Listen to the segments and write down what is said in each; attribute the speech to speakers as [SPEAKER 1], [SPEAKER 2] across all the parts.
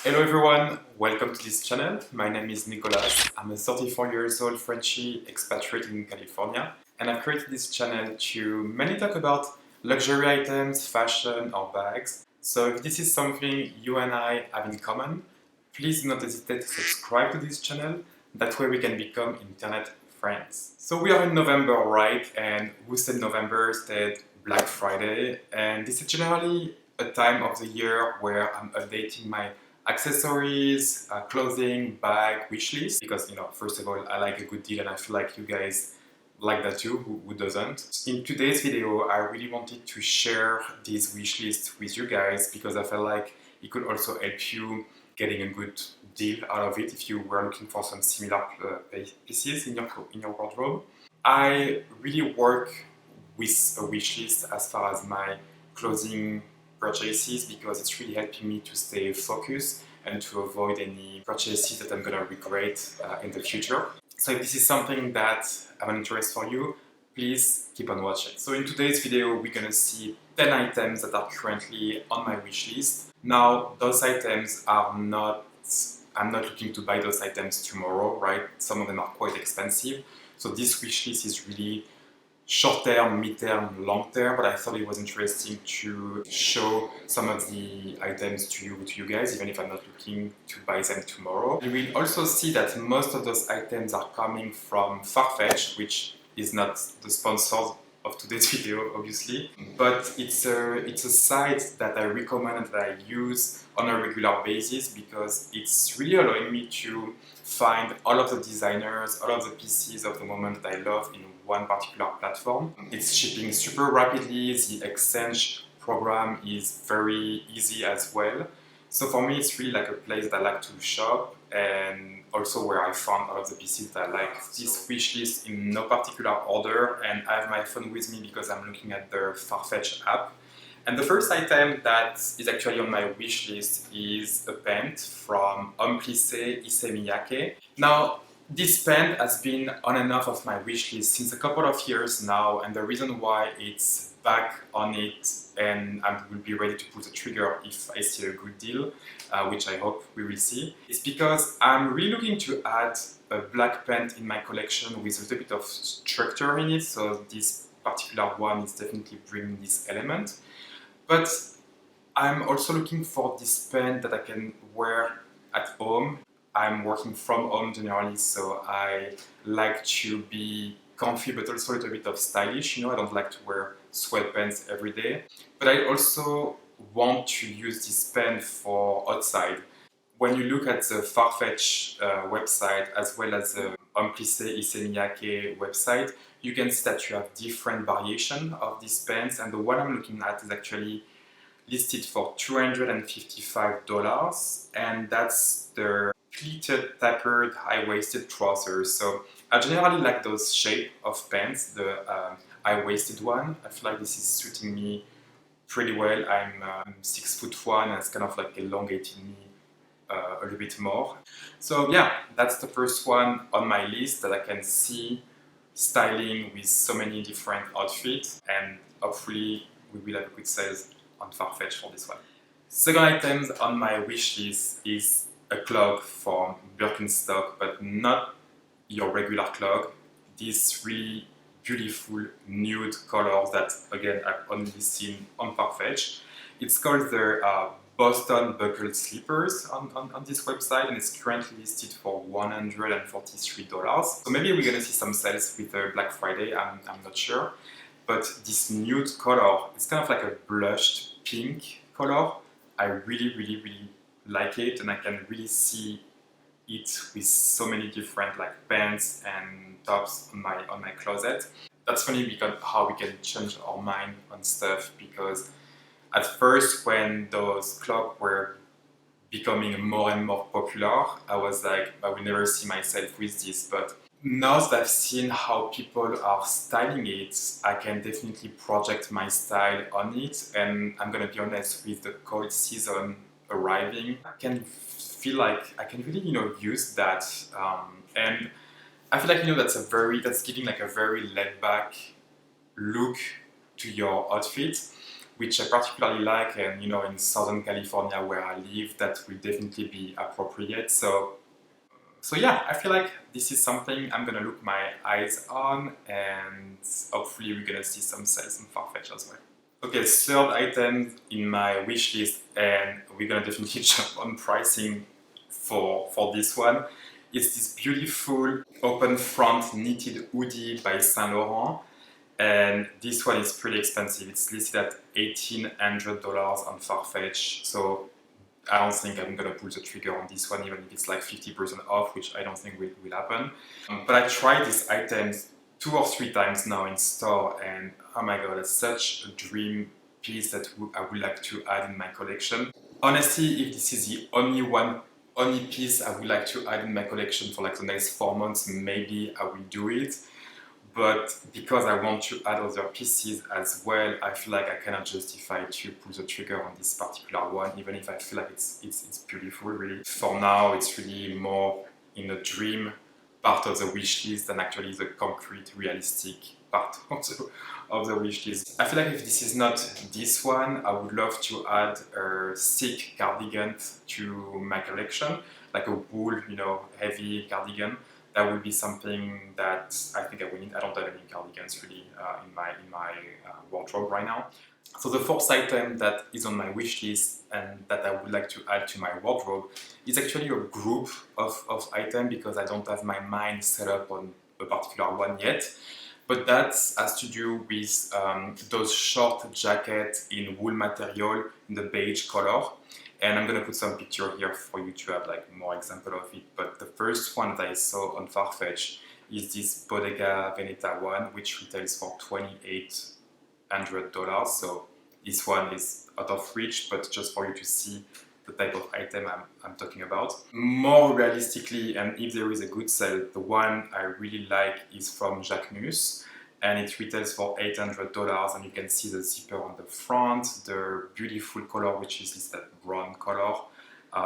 [SPEAKER 1] Hello everyone, welcome to this channel. My name is Nicolas. I'm a 34 years old Frenchie expatriate in California, and I've created this channel to mainly talk about luxury items, fashion or bags. So if this is something you and I have in common, please do not hesitate to subscribe to this channel. That way we can become internet friends. So we are in November, right? And who said November said Black Friday, and this is generally a time of the year where I'm updating my accessories, clothing, bag, wish list, because first of all, I like a good deal and I feel like you guys like that too, who doesn't. In today's video, I really wanted to share this wish list with you guys because I felt like it could also help you getting a good deal out of it if you were looking for some similar pieces in your wardrobe. I really work with a wish list as far as my clothing purchases because it's really helping me to stay focused and to avoid any purchases that I'm gonna regret in the future. So if this is something that have an interest for you, please keep on watching. So in today's video, we're gonna see 10 items that are currently on my wish list. Now, those items are not, I'm not looking to buy those items tomorrow, right? Some of them are quite expensive. So this wish list is really short-term, mid-term, long-term, but I thought it was interesting to show some of the items to you guys, even if I'm not looking to buy them tomorrow. You will also see that most of those items are coming from Farfetch, which is not the sponsor of today's video, obviously, but it's a site that I recommend and that I use on a regular basis because it's really allowing me to find all of the designers, all of the pieces of the moment that I love in one particular platform. It's shipping super rapidly, the exchange program is very easy as well. So for me, it's really like a place that I like to shop and also where I found all of the pieces that I like. This wish list in no particular order, and I have my phone with me because I'm looking at the Farfetch app. And the first item that is actually on my wish list is a pant from Homme, Plisse, Issey, Miyake. Now, this pant has been on and off of my wish list since a couple of years now, and the reason why it's back on it and I will be ready to pull the trigger if I see a good deal, which I hope we will see, is because I'm really looking to add a black pant in my collection with a little bit of structure in it, so this particular one is definitely bringing this element. But I'm also looking for this pant that I can wear at home. I'm working from home generally, so I like to be comfy but also a little bit of stylish. I don't like to wear sweatpants every day. But I also want to use this pant for outside. When you look at the Farfetch website as well as the Homme, Plisse, Issey, Miyake website, you can see that you have different variations of these pants, and the one I'm looking at is actually listed for $255, and that's the pleated, tapered, high-waisted trousers. So I generally like those shape of pants, the high-waisted one. I feel like this is suiting me pretty well. I'm 6'1" and it's kind of like elongating me a little bit more. So yeah, that's the first one on my list that I can see styling with so many different outfits, and hopefully we will have a good sales on Farfetch for this one. Second item on my wish list is a clog from Birkenstock, but not your regular clog. This really beautiful nude color that again I've only seen on Farfetch. It's called the Boston buckled slippers on this website, and it's currently listed for $143. So maybe we're gonna see some sales with Black Friday, I'm not sure. But this nude color, it's kind of like a blushed pink color. I really like it, and I can really see it with so many different like pants and tops on my closet. That's funny because how we can change our mind on stuff, because at first when those clogs were becoming more and more popular, I was like, I will never see myself with this, but now that I've seen how people are styling it, I can definitely project my style on it, and I'm gonna be honest, with the cold season arriving, I can feel like I can really, use that, and I feel like, that's giving like a very laid back look to your outfit. which I particularly like, and you know, in Southern California where I live, that will definitely be appropriate. So yeah, I feel like this is something I'm gonna look my eyes on, and hopefully we're gonna see some sales on Farfetch as well. Okay, third item in my wish list, and we're gonna definitely jump on pricing for this one. It's this beautiful open front knitted hoodie by Saint Laurent, and this one is pretty expensive. It's listed at $1,800 on Farfetch, so I don't think I'm gonna pull the trigger on this one, even if it's like 50% off, which I don't think will happen. But I tried these items 2 or 3 times now in store, and oh my god, it's such a dream piece that I would like to add in my collection. Honestly, if this is the only piece I would like to add in my collection for like the next 4 months, maybe I will do it. But because I want to add other pieces as well, I feel like I cannot justify to pull the trigger on this particular one, even if I feel like it's beautiful, really. For now, it's really more in a dream part of the wish list than actually the concrete, realistic part of the wish list. I feel like if this is not this one, I would love to add a thick cardigan to my collection, like a wool, you know, heavy cardigan. That would be something that I think I will need. I don't have any cardigans really in my wardrobe right now. So the fourth item that is on my wish list and that I would like to add to my wardrobe is actually a group of items, because I don't have my mind set up on a particular one yet. But that has to do with those short jackets in wool material in the beige color. And I'm gonna put some picture here for you to have like more example of it. But the first one that I saw on Farfetch is this Bottega Veneta one, which retails for $2,800. So this one is out of reach, but just for you to see the type of item I'm talking about. More realistically, and if there is a good sale, the one I really like is from Hermès, and it retails for $800, and you can see the zipper on the front, the beautiful color, which is this brown color.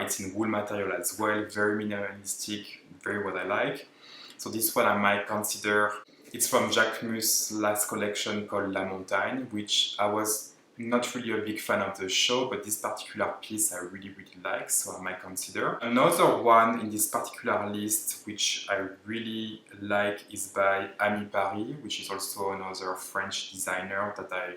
[SPEAKER 1] It's in wool material as well, very minimalistic, very what I like. So this one I might consider. It's from Hermès' last collection called La Montagne, which I was not really a big fan of the show, but this particular piece I really like, so I might consider. Another one in this particular list which I really like is by Ami Paris, which is also another French designer that I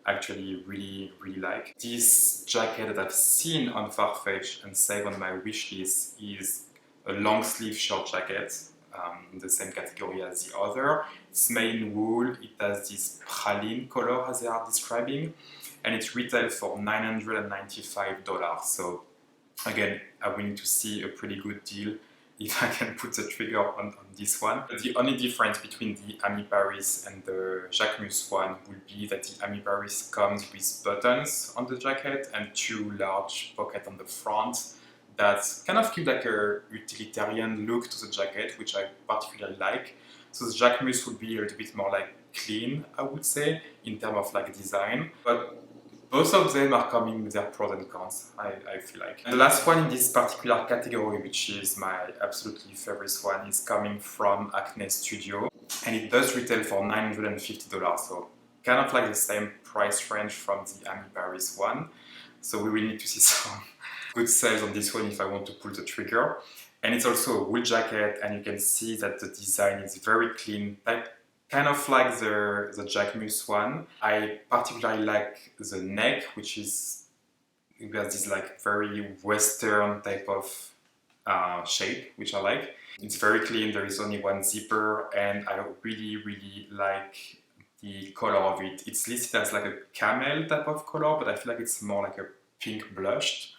[SPEAKER 1] actually really like. This jacket that I've seen on Farfetch and saved on my wish list is a long sleeve short jacket, in the same category as the other. It's made in wool, it has this praline color as they are describing, and it retails for $995. So again, I will need to see a pretty good deal if I can put the trigger on this one. But the only difference between the Ami Paris and the Hermès one would be that the Ami Paris comes with buttons on the jacket and 2 large pockets on the front that kind of give like a utilitarian look to the jacket, which I particularly like. So the Hermès would be a little bit more like clean, I would say, in terms of like design. But both of them are coming with their pros and cons, I feel like. And the last one in this particular category, which is my absolutely favorite one, is coming from Acne Studio. And it does retail for $950, so kind of like the same price range from the Ami Paris one. So we will need to see some good sales on this one if I want to pull the trigger. And it's also a wool jacket, and you can see that the design is very clean, kind of like the Hermès one. I particularly like the neck, which is, it has this like very Western type of shape, which I like. It's very clean, there is only one zipper, and I really like the color of it. It's listed as like a camel type of color, but I feel like it's more like a pink blush.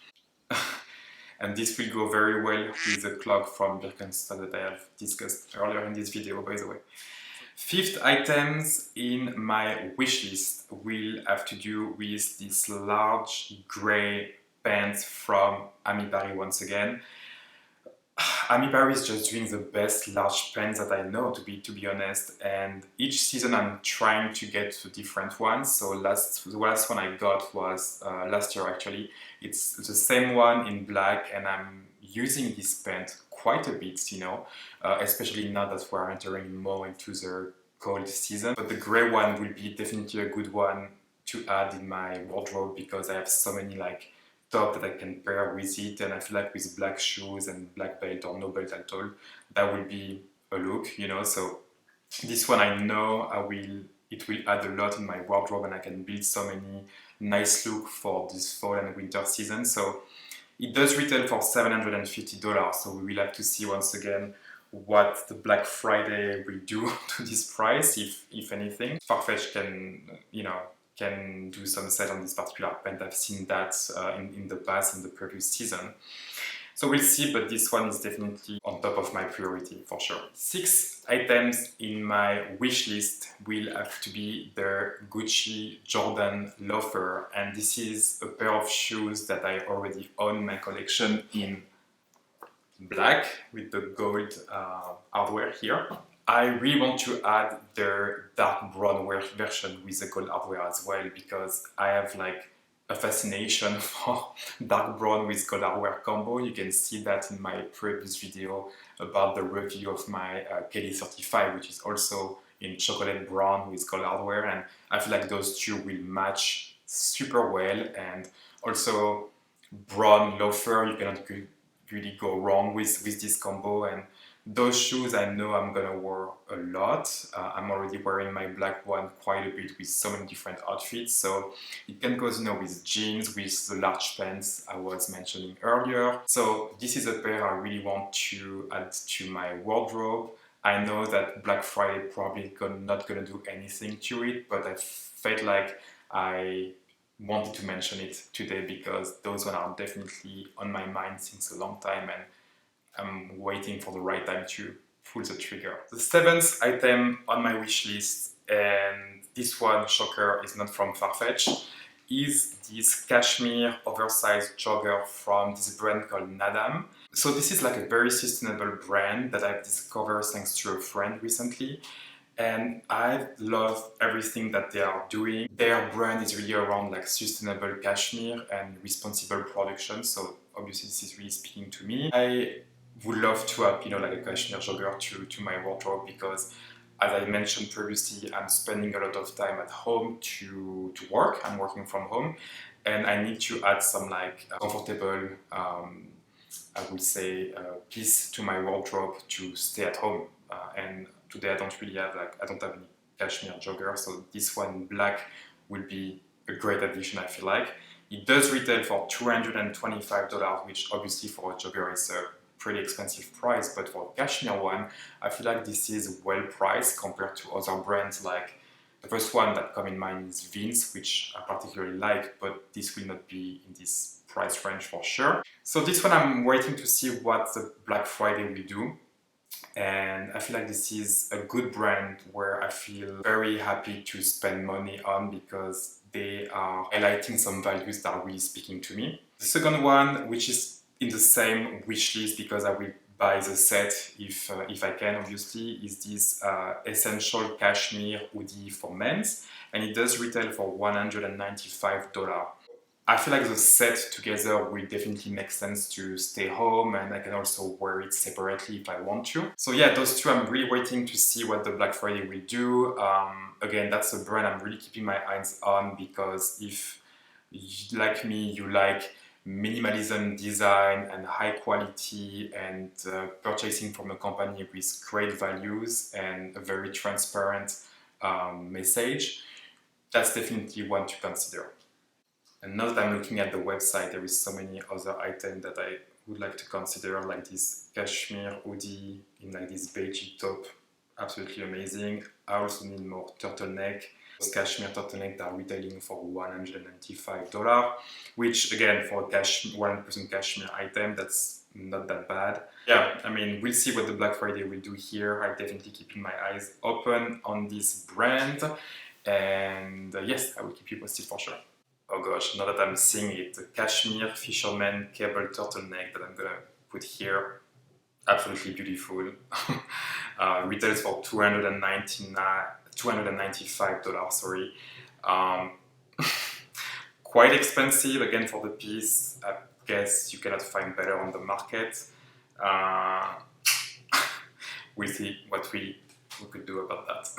[SPEAKER 1] And this will go very well with the clog from Birkenstock that I have discussed earlier in this video, by the way. Fifth items in my wish list will have to do with this large grey pants from Ami Paris once again. Ami Paris is just doing the best large pants that I know, to be honest, and each season I'm trying to get the different ones. So the last one I got was last year actually. It's the same one in black, and I'm using this pant quite a bit, you know, especially now that we're entering more into the cold season. But the grey one will be definitely a good one to add in my wardrobe because I have so many like top that I can pair with it, and I feel like with black shoes and black belt or no belt at all, that will be a look, you know. So this one I know it will add a lot in my wardrobe, and I can build so many nice look for this fall and winter season. So it does retail for $750, so we will have to see once again what the Black Friday will do to this price, if anything. Farfetch can, you know, can do some sale on this particular pant. I've seen that in the past, in the previous season. So we'll see, but this one is definitely on top of my priority for sure. 6 items in my wish list will have to be the Gucci Jordan loafer, and this is a pair of shoes that I already own in my collection in black with the gold hardware here. I really want to add their dark brown version with the gold hardware as well, because I have like a fascination for dark brown with gold hardware combo. You can see that in my previous video about the review of my Kelly 35, which is also in chocolate brown with gold hardware, and I feel like those two will match super well. And also brown loafer, you cannot really go wrong with this combo. And those shoes I know I'm gonna wear a lot. I'm already wearing my black one quite a bit with so many different outfits, so it can go, you know, with jeans, with the large pants I was mentioning earlier. So this is a pair I really want to add to my wardrobe. I know that Black Friday probably not gonna do anything to it, but I felt like I wanted to mention it today because those ones are definitely on my mind since a long time, and I'm waiting for the right time to pull the trigger. The 7th item on my wish list, and this one, shocker, is not from Farfetch, is this cashmere oversized jogger from this brand called Naadam. So this is like a very sustainable brand that I've discovered thanks to a friend recently, and I love everything that they are doing. Their brand is really around like sustainable cashmere and responsible production, so obviously this is really speaking to me. I would love to add, you know, like a cashmere jogger to my wardrobe because, as I mentioned previously, I'm spending a lot of time at home to work. I'm working from home, and I need to add some like comfortable, I would say, piece to my wardrobe to stay at home. And today I don't have any cashmere jogger, so this one in black will be a great addition, I feel like. It does retail for $225, which obviously for a jogger is a pretty expensive price, but for a cashmere one, I feel like this is well priced compared to other brands. Like the first one that come in mind is Vince, which I particularly like, but this will not be in this price range for sure. So this one I'm waiting to see what the Black Friday will do. And I feel like this is a good brand where I feel very happy to spend money on because they are highlighting some values that are really speaking to me. The second one, which is in the same wish list because I will buy the set if I can, obviously, is this essential cashmere hoodie for men's, and it does retail for $195. I feel like the set together will definitely make sense to stay home, and I can also wear it separately if I want to. So yeah, those two I'm really waiting to see what the Black Friday will do. Again, that's a brand I'm really keeping my eyes on because if, like me, you like minimalism design and high quality and purchasing from a company with great values and a very transparent message, that's definitely one to consider. And now that I'm looking at the website, there is so many other items that I would like to consider, like this cashmere hoodie in like this beige top, absolutely amazing. I also need more turtleneck. Those cashmere turtleneck that are retailing for $195, which again for a 100% cashmere item, that's not that bad. Yeah, I mean, we'll see what the Black Friday will do here. I'm definitely keeping my eyes open on this brand, and yes, I will keep you posted for sure. Oh gosh, now that I'm seeing it, the cashmere fisherman cable turtleneck that I'm gonna put here, absolutely beautiful. Retails for $295, sorry. Quite expensive, again, for the piece. I guess you cannot find better on the market. We'll see what we could do about that.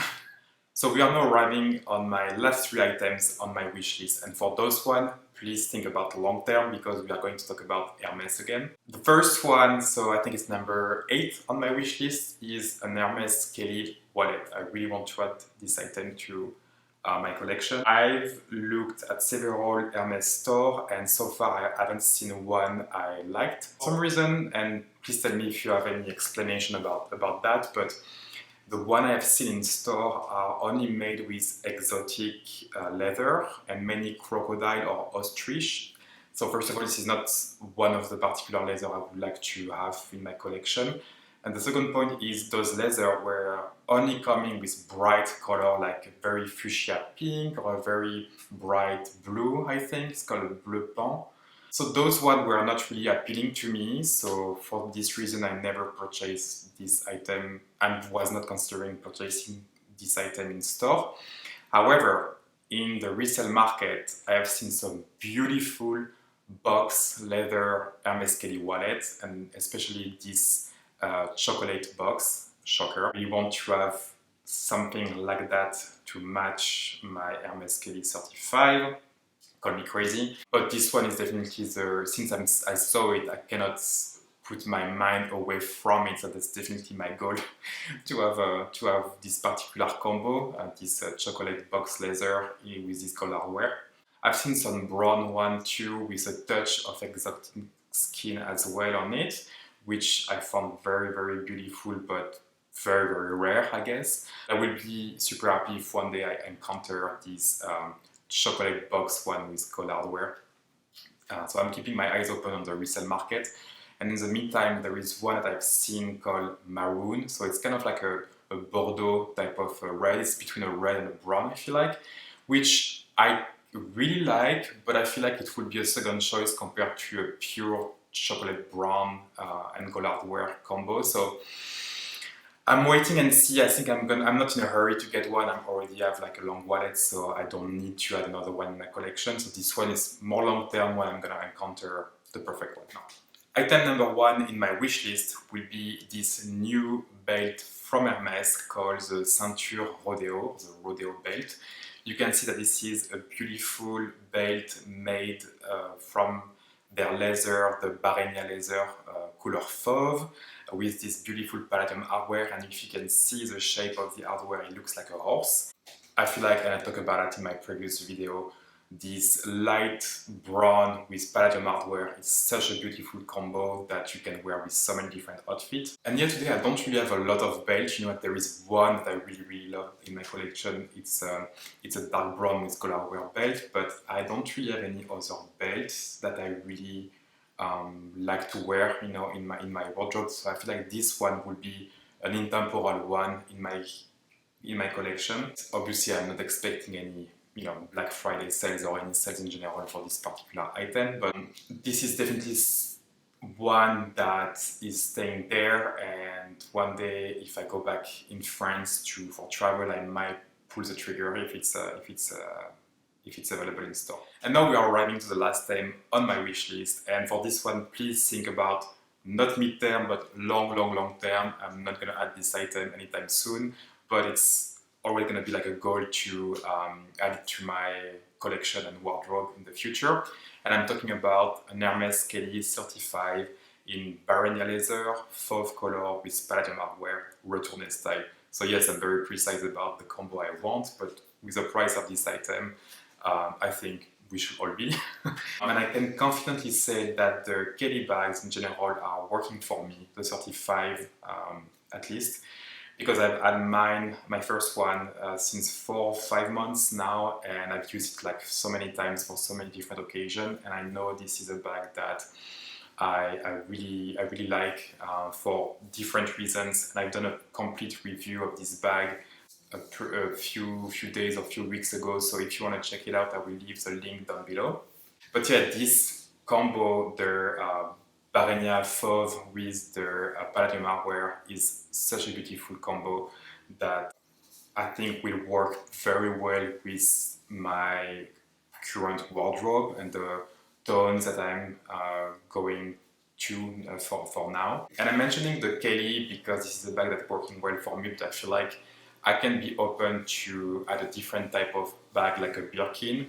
[SPEAKER 1] So we are now arriving on my last 3 items on my wish list, and for those one, please think about long term because we are going to talk about Hermes again. The first one, so I think it's number 8 on my wish list, is an Hermes Kelly wallet. I really want to add this item to my collection. I've looked at several Hermes stores and so far I haven't seen one I liked for some reason, and please tell me if you have any explanation about that, but the one I have seen in store are only made with exotic leather and many crocodile or ostrich. So first of all, this is not one of the particular leather I would like to have in my collection. And the second point is those leather were only coming with bright color, like a very fuchsia pink or a very bright blue, I think. It's called a bleu pan. So those ones were not really appealing to me, so for this reason I never purchased this item and was not considering purchasing this item in store. However, in the resale market, I have seen some beautiful box leather Hermes Kelly wallets, and especially this chocolate box, shocker. We want to have something like that to match my Hermes Kelly 35. Call me crazy, but this one is definitely since I saw it, I cannot put my mind away from it. So that's definitely my goal to have this particular combo, this chocolate box leather with this colorware. I've seen some brown one too with a touch of exotic skin as well on it, which I found very, very beautiful, but very, very rare, I guess. I will be super happy if one day I encounter this chocolate box one with colorware. So I'm keeping my eyes open on the resale market. And in the meantime, there is one that I've seen called Maroon. So it's kind of like a Bordeaux type of red. It's between a red and a brown, I feel like, which I really like, but I feel like it would be a second choice compared to a pure chocolate brown and colorware combo. So I'm waiting and see. I think I'm not in a hurry to get one. I already have like a long wallet, so I don't need to add another one in my collection. So this one is more long term when I'm gonna encounter the perfect one now. Item number 1 in my wish list will be this new belt from Hermes called the Ceinture Rodeo, the Rodeo belt. You can see that this is a beautiful belt made from their leather, the Barenia leather, color Fauve, with this beautiful palladium hardware, and if you can see the shape of the hardware, it looks like a horse. I feel like, and I talked about it in my previous video, this light brown with palladium hardware is such a beautiful combo that you can wear with so many different outfits. And yet today I don't really have a lot of belts. You know what, there is one that I really, really love in my collection. It's a dark brown with colorware belt, but I don't really have any other belts that I really like to wear, you know, in my wardrobe. So I feel like this one would be an intemporal one in my collection. Obviously, I'm not expecting any, you know, Black Friday sales or any sales in general for this particular item, but this is definitely one that is staying there. And one day, if I go back in France for travel, I might pull the trigger if it's available in store. And now we are arriving to the last item on my wish list, and for this one, please think about not mid-term but long term. I'm not gonna add this item anytime soon, but it's always gonna be like a goal to add it to my collection and wardrobe in the future. And I'm talking about an Hermes Kelly 35 in Barenia leather, Fauve color with palladium hardware, retourné style. So yes, I'm very precise about the combo I want, but with the price of this item, I think we should all be. And I can confidently say that the Kelly bags in general are working for me, the 35 at least, because I've had my first one since 4 or 5 months now, and I've used it like so many times for so many different occasions, and I know this is a bag that I really like for different reasons, and I've done a complete review of this bag a few days or few weeks ago, so if you want to check it out, I will leave the link down below. But yeah, this combo, the Barenia Fauve with the palladium hardware, is such a beautiful combo that I think will work very well with my current wardrobe and the tones that I'm going to for now. And I'm mentioning the Kelly because this is a bag that's working well for me, but I feel like I can be open to add a different type of bag like a Birkin.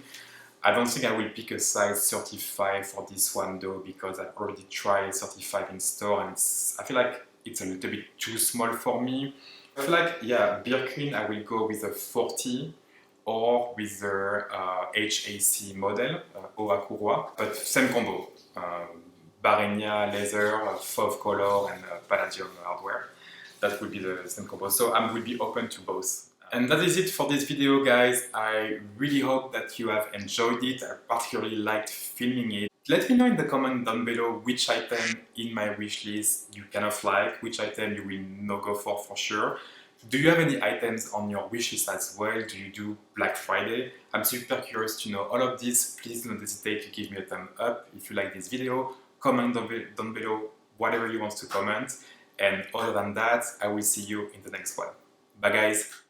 [SPEAKER 1] I don't think I will pick a size 35 for this one though, because I've already tried 35 in store and I feel like it's a little bit too small for me. I feel like, yeah, Birkin, I will go with a 40 or with the HAC model, Haut Courroie, but same combo. Barenia, leather, Fauve color, and palladium hardware. That would be the same combo. So I will be open to both. And that is it for this video, guys. I really hope that you have enjoyed it. I particularly liked filming it. Let me know in the comment down below which item in my wish list you kind of like, which item you will not go for sure. Do you have any items on your wish list as well? Do you do Black Friday? I'm super curious to know all of this. Please don't hesitate to give me a thumb up if you like this video. Comment down below whatever you want to comment. And other than that, I will see you in the next one. Bye guys!